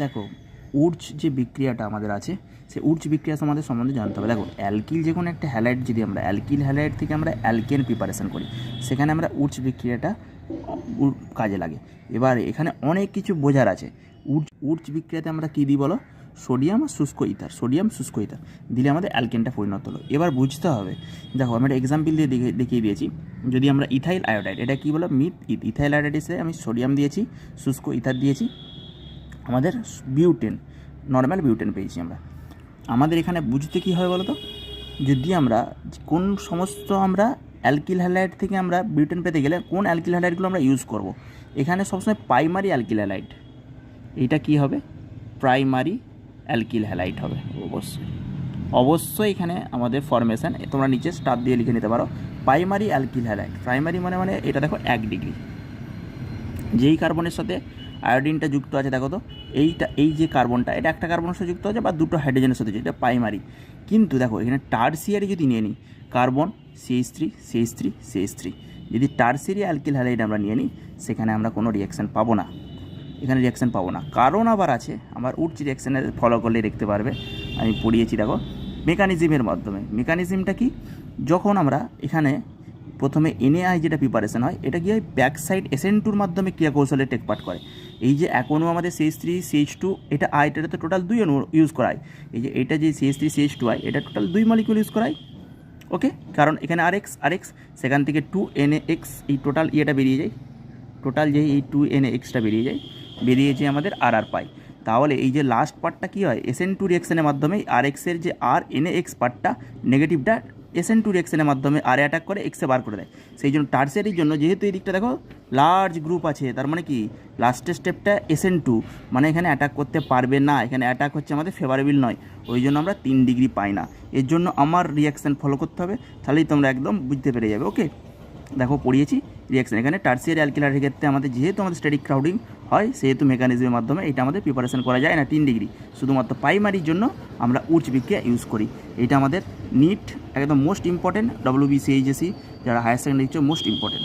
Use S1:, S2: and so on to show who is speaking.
S1: দেখো উর্জ যে বিক্রিয়াটা আমাদের আছে, সেই উর্জ বিক্রিয়া আমাদের সম্বন্ধে জানতে হবে। দেখো অ্যালকিল যে কোনো একটা হ্যালাইড যদি আমরা অ্যালকিল হ্যালাইড থেকে আমরা অ্যালকেন প্রিপারেশন করি, সেখানে আমরা উর্জ বিক্রিয়াটা কাজে লাগে। এবার এখানে অনেক কিছু বোঝার আছে। উর্জ বিক্রিয়াতে আমরা কী দিই বলো? সোডিয়াম আর শুষ্ক ইথার, সোডিয়াম শুষ্ক ইথার দিলে আমাদের অ্যালকেনটা পরিণত হলো। এবার বুঝতে হবে, দেখো আমি একটা এক্সাম্পল দিয়ে দেখিয়ে দিয়েছি। যদি আমরা ইথাইল আয়োডাইড, এটা কী বলো? ইথাইল আয়োডাইডে আমি সোডিয়াম দিয়েছি, শুষ্ক ইথার দিয়েছি, আমাদের বিউটেন, নর্মাল বিউটেন পেয়েছি আমরা। আমাদের এখানে বুঝতে কী হয় বলো তো? যদি আমরা কোন সমস্ত আমরা অ্যালকিল হ্যালাইড থেকে আমরা বিউটেন পেতে গেলে কোন অ্যালকিল হ্যালাইডগুলো আমরা ইউজ করব, এখানে সবসময় প্রাইমারি অ্যালকিল হ্যালাইড, এইটা কী হবে? প্রাইমারি অ্যালকিল হ্যালাইড হবে অবশ্যই এখানে আমাদের ফরমেশান তোমরা নিচে স্টার দিয়ে লিখে নিতে পারো। প্রাইমারি অ্যালকিল হ্যালাইড, প্রাইমারি মানে এটা দেখো 1 ডিগ্রি, যেই কার্বনের সাথে আয়োডিনটা যুক্ত আছে দেখো তো, এই যে কার্বনটা, এটা একটা কার্বনের সাথে যুক্ত আছে বা দুটো হাইড্রোজেনের সাথে, এটা প্রাইমারি। কিন্তু দেখো এখানে টার্সিয়ারি যদি নিয়ে নিই, কার্বন CH3, যদি টার্সিয়ারি অ্যালকিল হ্যালাইড আমরা নিয়ে নিই, সেখানে আমরা কোনো রিয়াকশান পাবো না, এখানে রিয়াকশান পাবো না। কারণ আবার আছে, আমার উর্জ রিয়াকশানের ফলো করলে দেখতে পারবে, আমি পড়িয়েছি দেখো মেকানিজমের মাধ্যমে। মেকানিজমটা কি? যখন আমরা এখানে প্রথমে NaI যেটা প্রিপারেশন হয়, এটা কি হয়? ব্যাক সাইড SN2-র মাধ্যমে ক্রিয়া কৌশলে টেক পার্ট করে। এই যে এক অণু আমাদের CH3CH2, এটা আইটাতে টোটাল 2 অণু ইউজ করায়। এই যে এটা যে CH3CH2I, এটা টোটাল 2 মলিকিউল ইউজ করায়। ওকে, কারণ এখানে RX, সেখান থেকে 2NaX, এই টোটাল ইয়েটা বেরিয়ে যায়, টোটাল যে এই 2NaXটা বেরিয়ে যে আমাদের RR পাই। তাহলে এই যে লাস্ট পার্টটা কী হয়? SN2 রিয়াকশানের মাধ্যমে RX-এর যে RNaX পার্টটা, নেগেটিভটা SN2 রিয়াকশানের মাধ্যমে আরে অ্যাটাক করে এক্সে বার করে দেয়। সেই জন্য টার্সিয়ারির জন্য, যেহেতু এই দিকটা দেখো লার্জ গ্রুপ আছে, তার মানে কি লাস্টের স্টেপটা SN2, মানে এখানে অ্যাটাক করতে পারবে না, এখানে অ্যাটাক হচ্ছে আমাদের ফেভারেবল নয়, ওই জন্য আমরা 3 ডিগ্রি পাই না। এর জন্য আমার রিয়াকশান ফলো করতে হবে, তাহলেই তোমরা একদম বুঝতে পেরে যাবে। ওকে, দেখো পড়িয়েছি রিয়াকশান। এখানে টার্সিয়ারি অ্যালকিল হ্যালাইডের ক্ষেত্রে আমাদের যেহেতু আমাদের স্ট্যাটিক ক্রাউডিং হয়, সেহেতু মেকানিজমের মাধ্যমে এটা আমাদের প্রিপারেশন করা যায় না 3 ডিগ্রি। শুধুমাত্র প্রাইমারির জন্য আমরা উর্জ বিক্রিয়া ইউজ করি। এটা আমাদের নিট একদম মোস্ট ইম্পর্টেন্ট, WBCHSC যারা হায়ার সেকেন্ডারি মোস্ট ইম্পর্টেন্ট।